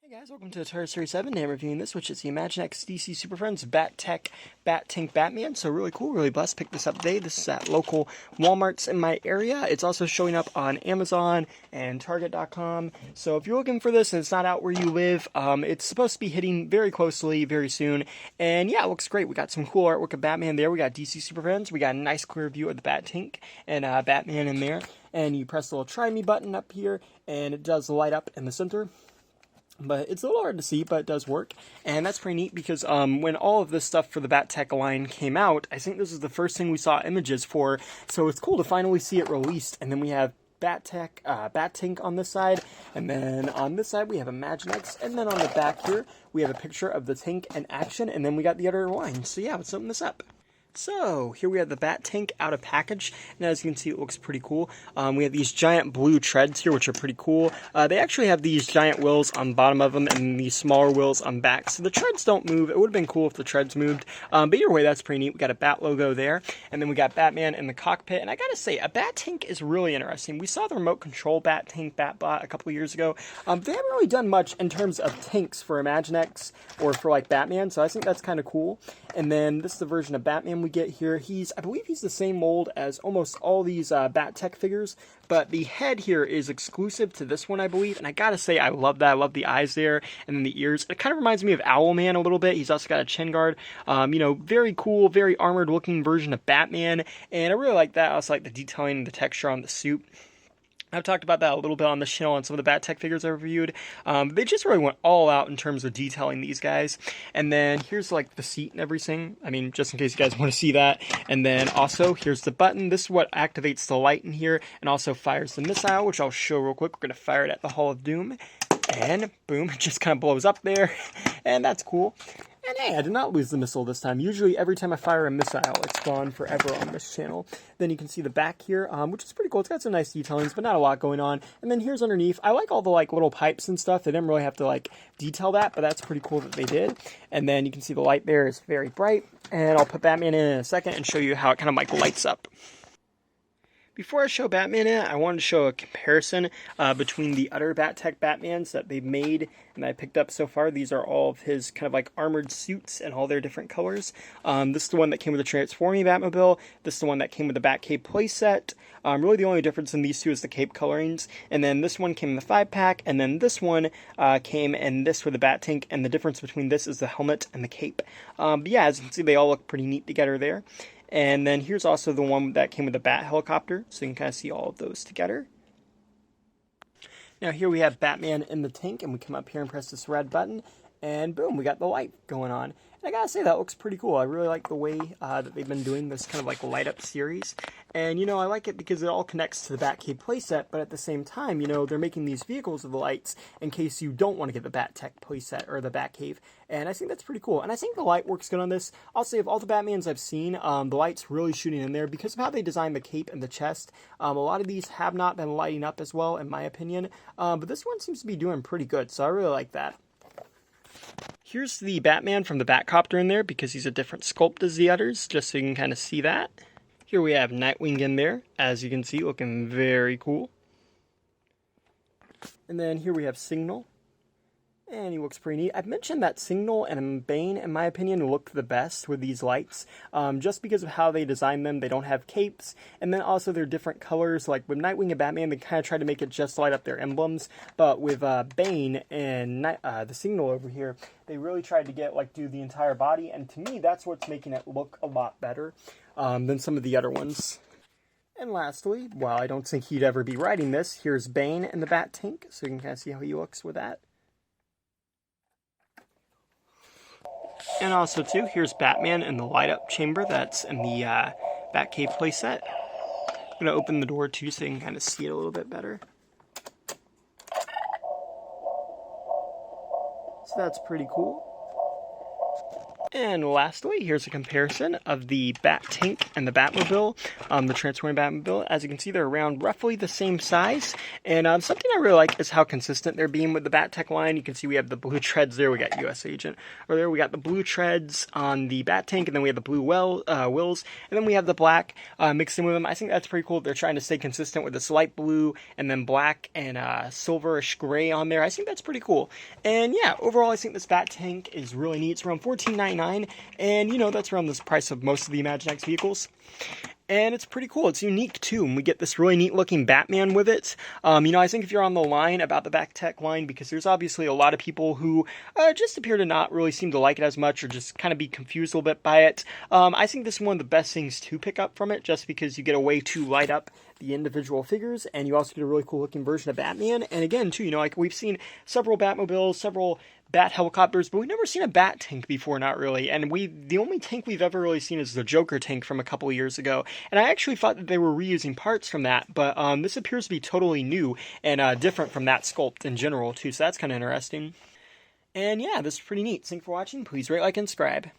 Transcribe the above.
Hey guys, welcome to the Terror Series 7. Today I'm reviewing this, which is the Imaginext DC Super Friends Bat Tech Bat Tank Batman. So really cool, really blessed. Picked this up today. This is at local Walmarts in my area. It's also showing up on Amazon and Target.com. So if you're looking for this and it's not out where you live, it's supposed to be hitting very closely very soon. And yeah, it looks great. We got some cool artwork of Batman there. We got DC Super Friends. We got a nice clear view of the Bat Tank and Batman in there. And you press the little try me button up here and it does light up in the center. But it's a little hard to see, but it does work. And that's pretty neat because when all of this stuff for the Bat Tech line came out, I think this is the first thing we saw images for. So it's cool to finally see it released. And then we have Bat Tech, Bat Tank on this side. And then on this side, we have Imaginext. And then on the back here, we have a picture of the tank in action. And then we got the other line. So yeah, let's open this up. So, here we have the Bat Tank out of package, and as you can see, it looks pretty cool. We have these giant blue treads here, which are pretty cool. They actually have these giant wheels on the bottom of them, and these smaller wheels on back, so the treads don't move. It would have been cool if the treads moved, but either way, that's pretty neat. We got a Bat logo there, and then we got Batman in the cockpit, and I gotta say, a Bat Tank is really interesting. We saw the remote control Bat Tank Batbot a couple years ago. They haven't really done much in terms of tanks for Imaginext, or for, like, Batman, so I think that's kind of cool. And then this is the version of Batman we get here. I believe he's the same mold as almost all these Bat Tech figures, but the head here is exclusive to this one, I believe, and I gotta say, I love that. I love the eyes there, and then the ears. It kind of reminds me of Owlman a little bit. He's also got a chin guard. Very cool, very armored-looking version of Batman, and I really like that. I also like the detailing and the texture on the suit. I've talked about that a little bit on the channel on some of the Bat Tech figures I reviewed. They just really went all out in terms of detailing these guys. And then here's like the seat and everything. I mean, just in case you guys want to see that. And then also here's the button. This is what activates the light in here and also fires the missile, which I'll show real quick. We're going to fire it at the Hall of Doom. And boom, it just kind of blows up there. And that's cool. And hey, I did not lose the missile this time. Usually every time I fire a missile, it's gone forever on this channel. Then you can see the back here, which is pretty cool. It's got some nice detailings, but not a lot going on. And then here's underneath. I like all the little pipes and stuff. They didn't really have to detail that, but that's pretty cool that they did. And then you can see the light there is very bright. And I'll put Batman in a second and show you how it kind of lights up. Before I show Batman in it, I wanted to show a comparison between the other Bat Tech Batmans that they've made and that I picked up so far. These are all of his kind of armored suits and all their different colors. This is the one that came with the Transforming Batmobile. This is the one that came with the Batcave playset. Really the only difference in these two is the cape colorings. And then this one came in the 5-pack, and then this one came in this with the Bat Tank, and the difference between this is the helmet and the cape. But yeah, as you can see, they all look pretty neat together there. And then here's also the one that came with the Bat helicopter, so you can kind of see all of those together. Now here we have Batman in the tank, and we come up here and press this red button, and boom, we got the light going on. And I gotta say, that looks pretty cool. I really like the way that they've been doing this kind of light up series. And, I like it because it all connects to the Batcave playset, but at the same time, they're making these vehicles with the lights in case you don't want to get the Bat Tech playset or the Batcave. And I think that's pretty cool. And I think the light works good on this. I'll say of all the Batmans I've seen, the light's really shooting in there because of how they designed the cape and the chest. A lot of these have not been lighting up as well, in my opinion. But this one seems to be doing pretty good, so I really like that. Here's the Batman from the Batcopter in there because he's a different sculpt as the others, just so you can kind of see that. Here we have Nightwing in there, as you can see, looking very cool. And then here we have Signal. And he looks pretty neat. I've mentioned that Signal and Bane, in my opinion, look the best with these lights. Just because of how they design them. They don't have capes. And then also they're different colors. Like with Nightwing and Batman, they kind of try to make it just light up their emblems. But with Bane and the Signal over here, they really tried to do the entire body. And to me, that's what's making it look a lot better than some of the other ones. And lastly, while I don't think he'd ever be riding this, here's Bane in the Bat Tank. So you can kind of see how he looks with that. And also, too, here's Batman in the light-up chamber that's in the Batcave playset. I'm going to open the door, too, so you can kind of see it a little bit better. So that's pretty cool. And lastly, here's a comparison of the Bat Tank and the Batmobile, the Transforming Batmobile. As you can see, they're around roughly the same size. And something I really like is how consistent they're being with the Bat Tech line. You can see we have the blue treads there. We got US Agent. Or there we got the blue treads on the Bat Tank, and then we have the blue wheels, and then we have the black mixed in with them. I think that's pretty cool. They're trying to stay consistent with this light blue and then black and silverish gray on there. I think that's pretty cool. And yeah, overall, I think this Bat Tank is really neat. It's around $14.99. And, you know, that's around the price of most of the Imaginext vehicles. And it's pretty cool. It's unique, too. And we get this really neat-looking Batman with it. You know, I think if you're on the line about the Bat Tech line, because there's obviously a lot of people who just appear to not really seem to like it as much or just kind of be confused a little bit by it. I think this is one of the best things to pick up from it, just because you get a way to light up the individual figures, and you also get a really cool-looking version of Batman. And again, too, you know, like we've seen several Batmobiles, several Bat helicopters, but we've never seen a Bat tank before, not really. And the only tank we've ever really seen is the Joker tank from a couple of years ago. And I actually thought that they were reusing parts from that, but this appears to be totally new and different from that sculpt in general, too. So that's kind of interesting. And yeah, this is pretty neat. Thanks for watching. Please rate, like, and subscribe.